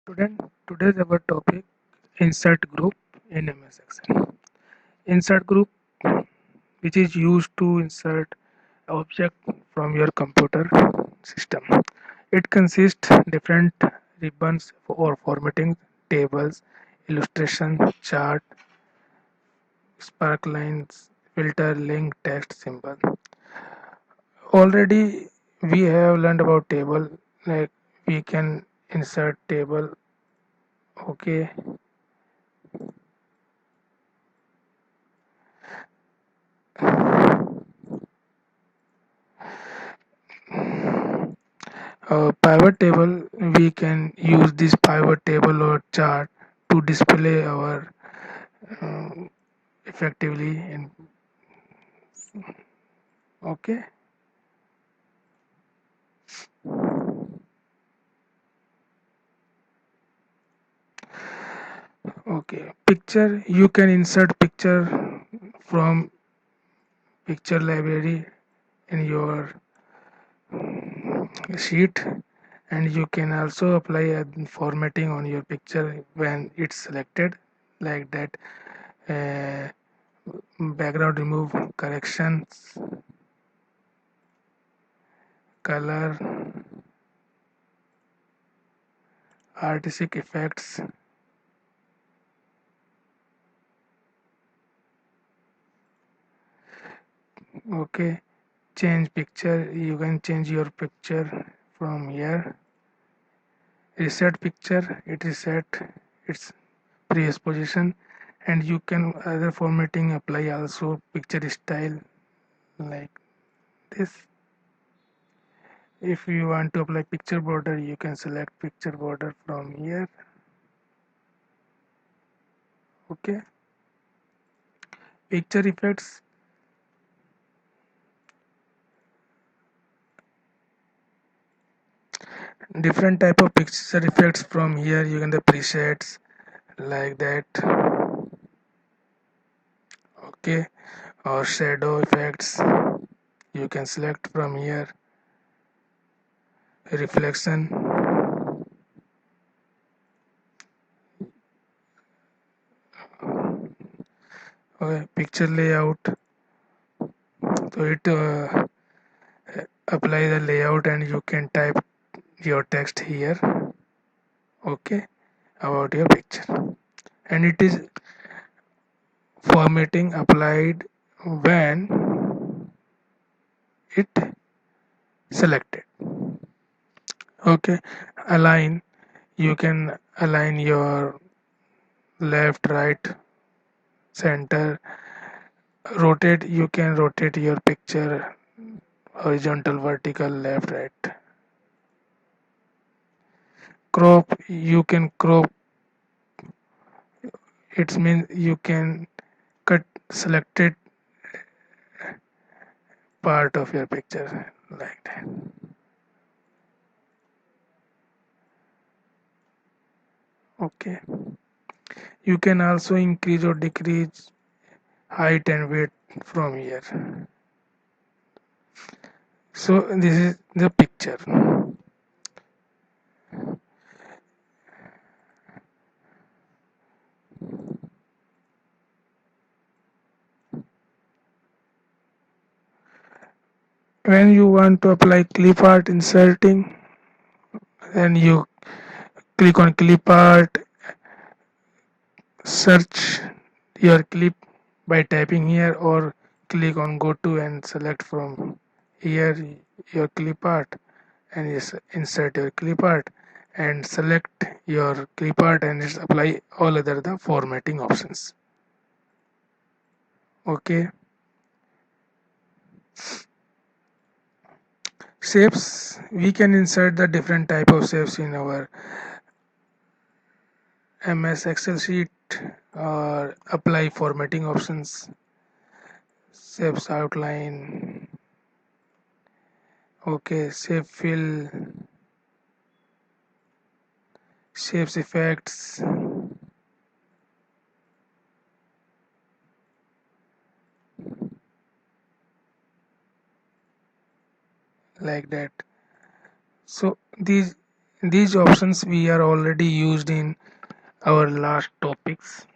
Student, today's our topic insert group in MS Excel. Insert group, which is used to insert object from your computer system. It consists different ribbons for formatting tables, illustration, chart, spark lines, filter, link, text, symbol. Already we have learned about table, like we can insert table. Okay. Pivot table, we can use this pivot table or chart to display our uh, effectively in. Okay. Okay, picture, you can insert picture from picture library in your sheet, and you can also apply a formatting on your picture when it's selected, like that. uh, Background remove, corrections, color, artistic effects. Okay, change picture, you can change your picture from here. Reset picture, it reset its previous position, and you can other formatting apply also picture style like this. If you want to apply picture border, you can select picture border from here. Okay, picture effects, different type of picture effects from here. You can the presets like that. Okay, or shadow effects, you can select from here. Reflection, okay, picture layout, so it apply the layout and you can type your text here. Okay, about your picture, and it is formatting applied when it selected. Okay, align, you can align your left, right, center. Rotate, you can rotate your picture horizontal, vertical, left, right. Crop, you can crop, it means you can cut selected part of your picture like that. Okay, you can also increase or decrease height and weight from here. So this is the picture. When you want to apply clip art inserting, then you click on clip art, search your clip by typing here, or click on go to and select from here your clip art, and just insert your clip art and select your clip art and just apply all other the formatting options. Okay, shapes, we can insert the different type of shapes in our MS Excel sheet or apply formatting options. Shapes outline, okay, shape fill, shapes effects, like that. So these These options we are already used in our last topics.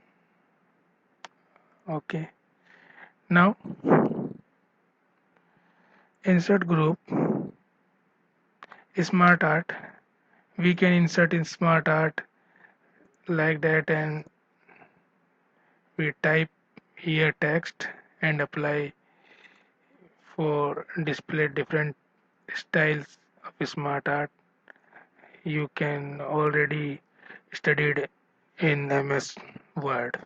Okay, now insert group smart art. We can insert in smart art like that, and we type here text and apply for display different styles of smart art. You can already studied in MS Word.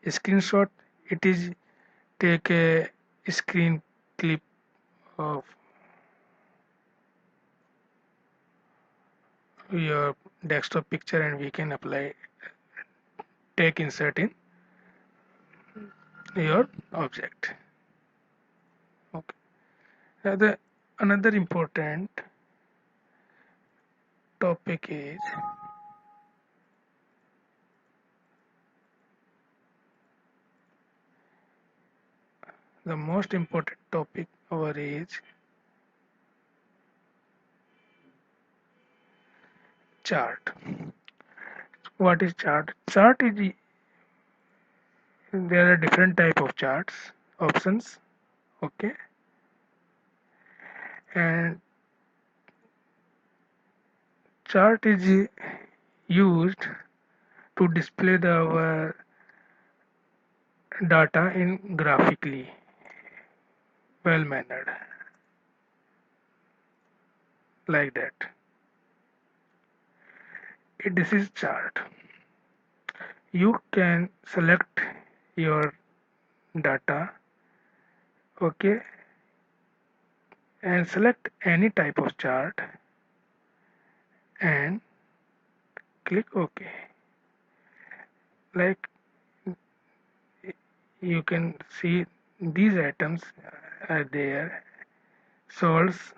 Screenshot, it is take a screen clip of your desktop picture and we can apply take insert in your object. Okay. Another important topic is the most important topic over is chart. What is chart? Chart is there are different type of charts options. Okay, and chart is used to display our data in graphically well mannered like that. This is chart. You can select your data, okay, and select any type of chart and click OK. Like you can see these items are there. Sols,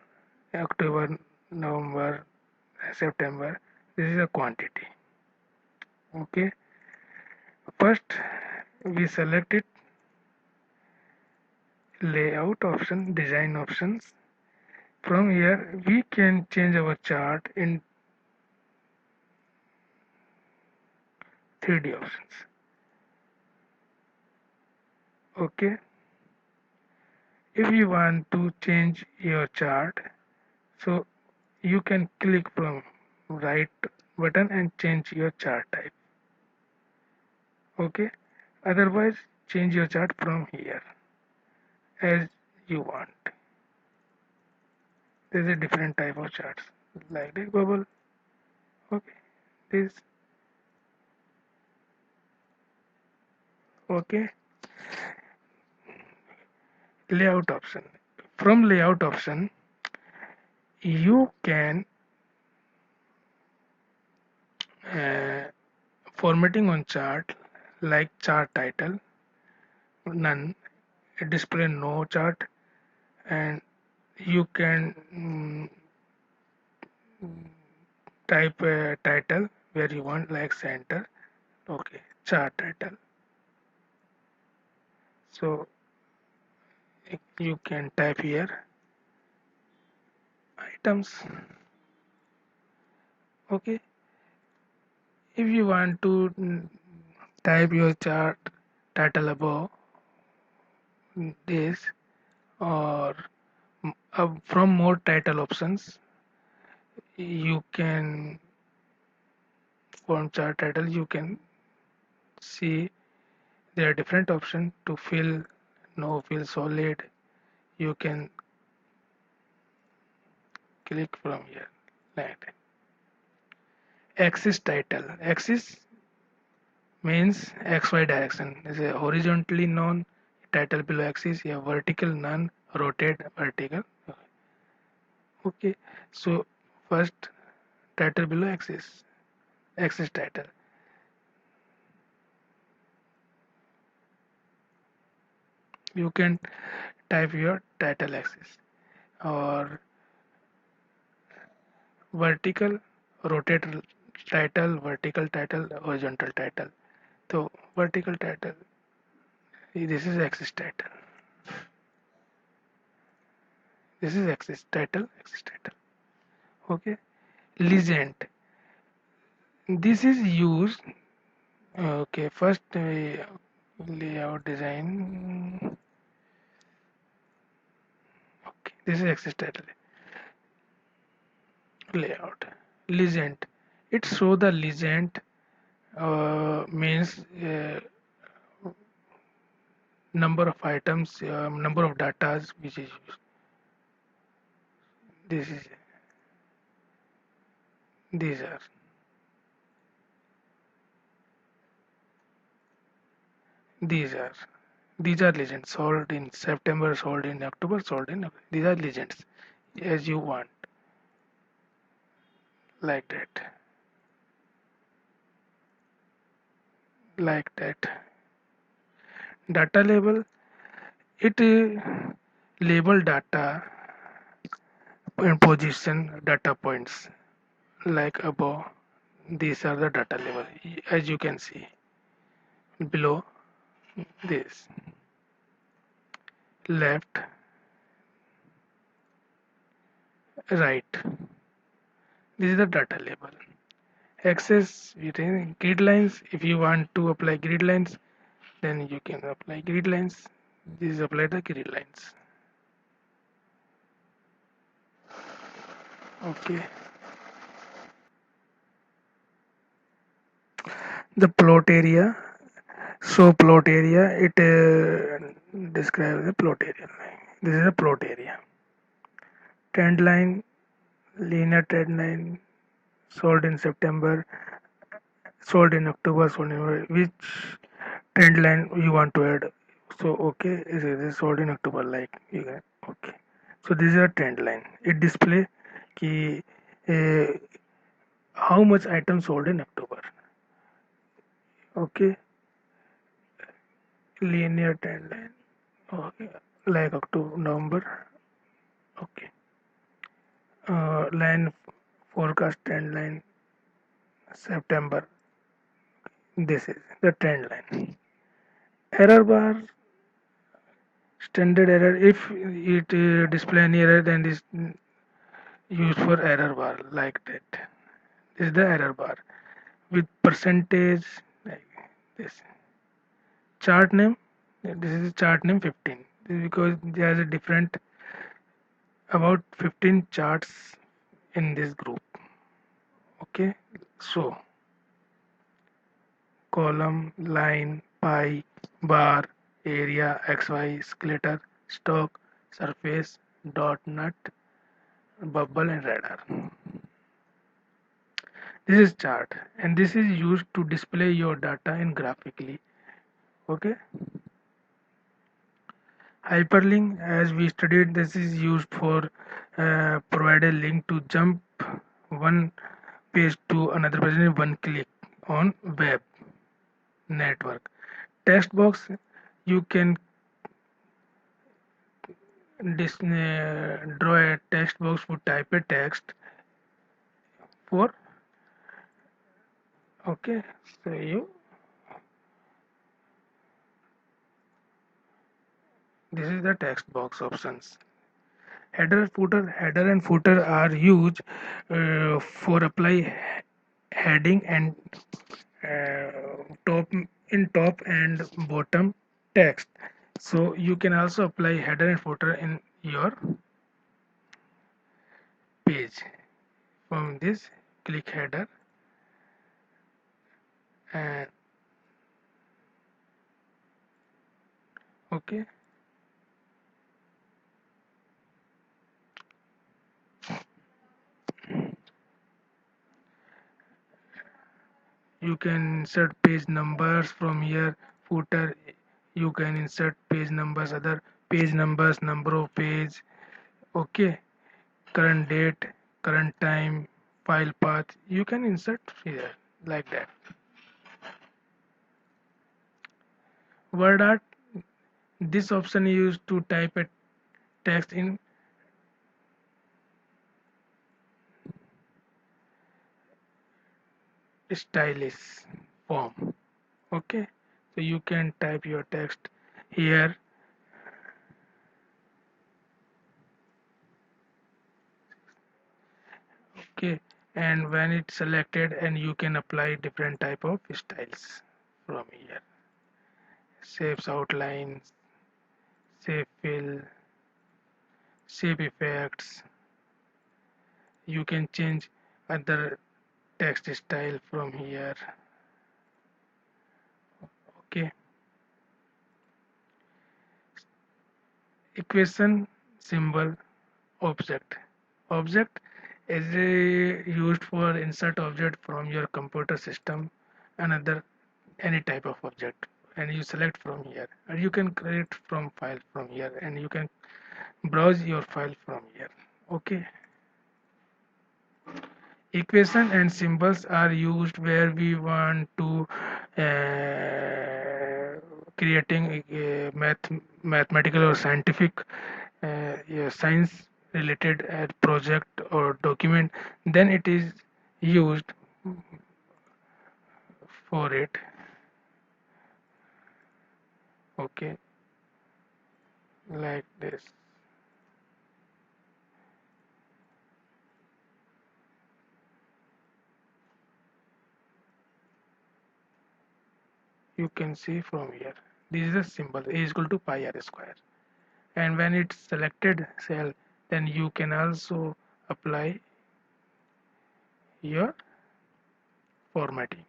October, November, September. This is a quantity. Okay. First, we select it layout option, design options. From here, we can change our chart in 3D options. Okay. If you want to change your chart, so you can click from right button and change your chart type. Okay. Otherwise, change your chart from here as you want. There's a different type of charts like this bubble. Okay. This. Okay. Layout option. From layout option, you can uh, formatting on chart like chart title, none, display no chart, and you can type a title where you want like center. Okay, chart title. So you can type here items. Okay, if you want to type your chart title above this or from more title options, you can from chart title you can see there are different options to fill no fill solid. You can click from here like that. Axis title. Axis means XY direction. Is a horizontally known title below axis. A vertical none. Rotate vertical. Okay. So first title below axis. Axis title. You can type your title axis or vertical rotate title, horizontal title. So vertical title. This is axis title. This is axis title. Okay. Legend. This is used. Okay, first layout design. Okay, this is access title layout. Legend. It show the legend means number of items, number of datas which is used. This is these are these are these are legends sold in September, sold in October, sold in these are legends as you want like that, like that. Data label it label data and position data points like above. These are the data label as you can see below this left right. This is the data label. Access within grid lines. If you want to apply grid lines, then you can apply grid lines. This is apply the grid lines. Okay. The plot area. So plot area. It describes the plot area. This is a plot area. Trend line. Linear trend line. Sold in September. Sold in October. Sold in November. Which trend line you want to add? So okay, this is sold in October. Like you can okay. So this is a trend line. It display ki uh, how much items sold in October. Okay, linear trend line. Okay, like October, November. Okay, line forecast trend line September. This is the trend line. Error bar standard error. If it display any error, then this used for error bar like that. This is the error bar with percentage like this. Chart name. This is chart name 15. This is because there is a different about 15 charts in this group. Okay, so column, line, pie, bar, area, xy, scatter, stock, surface, dot, nut, bubble, and radar. This is chart, and this is used to display your data in graphically. Okay, hyperlink, as we studied, this is used for provide a link to jump one page to another page in one click on web network. Text box, you can draw a text box to type a text for. Okay, so you this is the text box options. Header and footer are used for apply heading and top in top and bottom text. So you can also apply header and footer in your page. From this, click header and okay. You can insert page numbers from here. Footer, you can insert page numbers, other page numbers, number of page. Okay, current date, current time, file path. You can insert here like that. Word art. This option is used to type a text in stylish form. Okay, so you can type your text here. Okay, and when it's selected, and you can apply different type of styles from here: shapes, outlines, shape fill, shape effects. You can change other text style from here. Okay. Equation, symbol, object. Object is used for insert object from your computer system, another any type of object, and you select from here, and you can create from file from here, and you can browse your file from here. Okay. Equation and symbols are used where we want to creating a mathematical or scientific yeah, science related project or document, then it is used for it. Okay, like this. You can see from here, this is a symbol A is equal to pi r square, and when it's selected cell, then you can also apply your formatting.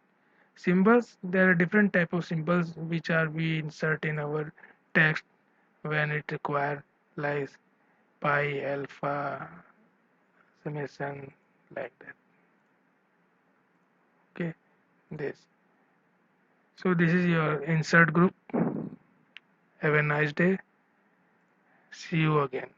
Symbols, there are different type of symbols which are we insert in our text when it require, like pi, alpha, summation, like that. Okay, this. So this is your insert group. Have a nice day. See you again.